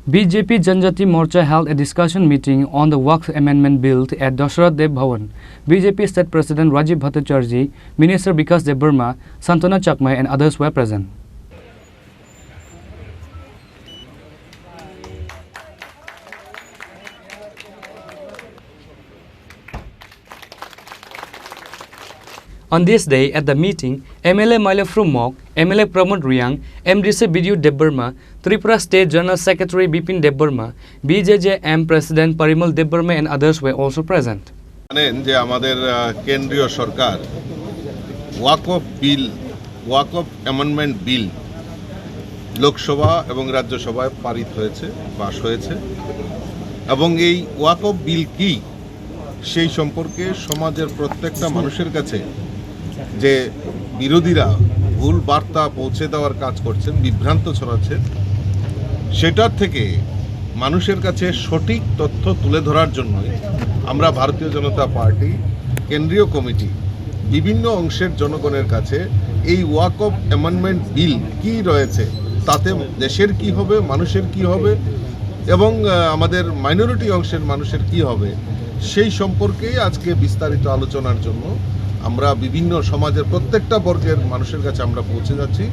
BJP Janjati Morcha held a discussion meeting on the Waqf Amendment Bill at Dasharath Dev Bhavan. BJP State President Rajiv Bhattacharjee, Minister Bikas Debbarma, Santana Chakmai and others were present. On this day, at the meeting, MLA Mailafru Mok, MLA Pramod Riang, MDC Bidyu Debbarma, Tripura State General Secretary Bipin Debbarma, BJJM President Parimal Debbarma and others were also present. জানেন যে আমাদের কেন্দ্রীয় সরকার ওয়াকফ amendment bill Lok Sabha এবং রাজ্যসভায় পারিত হয়েছে, পাশ হয়েছে এবং এই ওয়াকফ বিল কি সেই সম্পর্কে সমাজের প্রত্যেকটা মানুষের কাছে যে বিরোধীরা ভুল বার্তা পৌঁছে দেওয়ার কাজ করছেন, বিভ্রান্ত ছড়াচ্ছেন, সেটার থেকে মানুষের কাছে সঠিক তথ্য তুলে ধরার জন্য আমরা ভারতীয় জনতা পার্টি কেন্দ্রীয় কমিটি বিভিন্ন অংশের জনগণের কাছে এই ওয়াকফ অ্যামেন্ডমেন্ট বিল কি রয়েছে, তাতে দেশের কি হবে, মানুষের কি হবে এবং আমাদের মাইনরিটি অংশের মানুষের কি হবে সেই সম্পর্কে আজকে বিস্তারিত আলোচনার জন্য আমরা বিভিন্ন সমাজের প্রত্যেকটা বর্গের মানুষের কাছে আমরা পৌঁছে যাচ্ছি।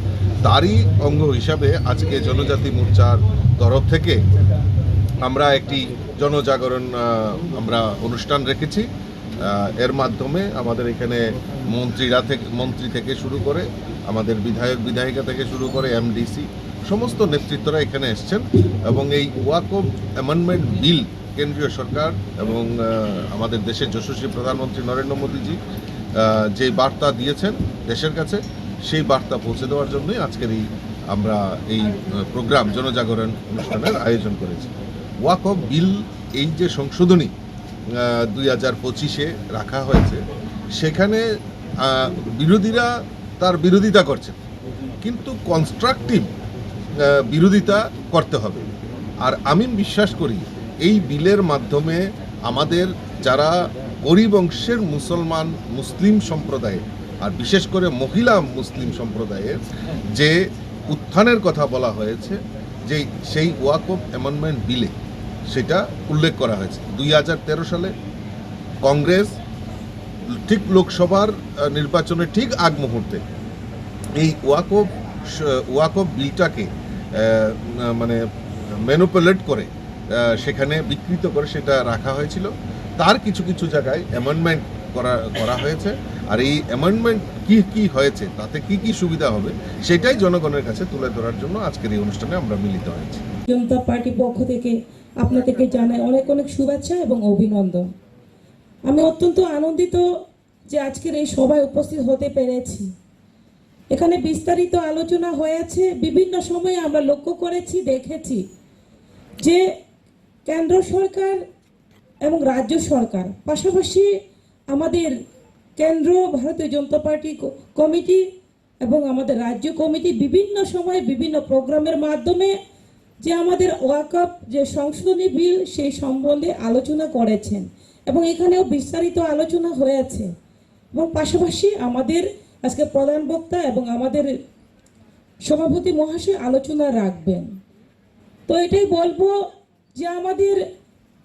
তারই অঙ্গ হিসাবে আজকে জনজাতি মোর্চার তরফ থেকে আমরা একটি জনজাগরণ আমরা অনুষ্ঠান রেখেছি। এর মাধ্যমে আমাদের এখানে মন্ত্রী থেকে শুরু করে আমাদের বিধায়িকা থেকে শুরু করে এমডিসি সমস্ত নেতৃত্বরা এখানে এসছেন এবং এই ওয়াকফ অ্যামেন্ডমেন্ট বিল কেন্দ্রীয় সরকার এবং আমাদের দেশের যশস্বী প্রধানমন্ত্রী নরেন্দ্র মোদীজি যে বার্তা দিয়েছেন দেশের কাছে সেই বার্তা পৌঁছে দেওয়ার জন্যই আজকের আমরা এই প্রোগ্রাম জনজাগরণ অনুষ্ঠানের আয়োজন করেছি। ওয়াকফ বিল এই যে সংশোধনী 2025-এ রাখা হয়েছে সেখানে বিরোধীরা তার বিরোধিতা করছেন, কিন্তু কনস্ট্রাকটিভ বিরোধিতা করতে হবে। আর আমি বিশ্বাস করি এই বিলের মাধ্যমে আমাদের যারা গরিব অংশের মুসলিম সম্প্রদায়ের আর বিশেষ করে মহিলা মুসলিম সম্প্রদায়ের যে উত্থানের কথা বলা হয়েছে, যে সেই ওয়াকফ অ্যামেন্ডমেন্ট বিলে সেটা উল্লেখ করা হয়েছে। 2013 সালে কংগ্রেস ঠিক লোকসভার নির্বাচনের ঠিক আগ মুহূর্তে এই ওয়াকফ বিলটাকে মানে ম্যানিপুলেট করে সেখানে বিকৃত করে সেটা রাখা হয়েছিল। তার কিছু কিছু জায়গায় অ্যামেন্ডমেন্ট করা হয়েছে, আর এই অ্যামেন্ডমেন্ট কি হয়েছে, তাতে কি সুবিধা হবে সেটাই জনগণের কাছে তুলে ধরার জন্য আজকের এই অনুষ্ঠানে আমরা মিলিত হয়েছি। জনতা পার্টির পক্ষ থেকে আপনাদেরকে জানাই অনেক অনেক শুভেচ্ছা এবং অভিনন্দন। আমি অত্যন্ত আনন্দিত যে আজকের এই সভায় উপস্থিত হতে পেরেছি। এখানে বিস্তারিত আলোচনা হয়েছে, বিভিন্ন সময়ে আমরা লক্ষ্য করেছি, দেখেছি যে কেন্দ্র সরকার এবং রাজ্য সরকার পাশাপাশি আমাদের কেন্দ্র ভারতীয় জনতা পার্টি কমিটি এবং আমাদের রাজ্য কমিটি বিভিন্ন সময়ে বিভিন্ন প্রোগ্রামের মাধ্যমে যে আমাদের ওয়াকফ যে সংশোধনী বিল সেই সম্বন্ধে আলোচনা করেছেন এবং এখানেও বিস্তারিত আলোচনা হয়েছে এবং পাশাপাশি আমাদের আজকে প্রধান বক্তা এবং আমাদের সভাপতি মহাশয় আলোচনা রাখবেন। তো এটাই বলবো যে আমাদের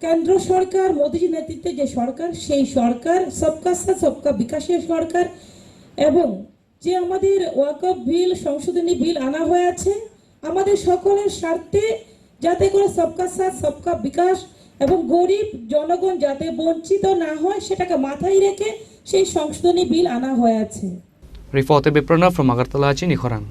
কেন্দ্র সরকার মোদীজির নেতৃত্বে যে সরকার, সেই সরকার সবকা সাথ সবকা বিকাশের সরকার এবং যে আমাদের ওয়াকফ বিল সংশোধনী বিল আনা হয়েছে আমাদের সকলের স্বার্থে, যাতে করে সবকা সাথ সবকা বিকাশ এবং গরিব জনগণ যাতে বঞ্চিত না হয় সেটাকে মাথায় রেখে সেই সংশোধনী বিল আনা হয়েছে। Reported by Pranav from Agartala, Chini Khorang.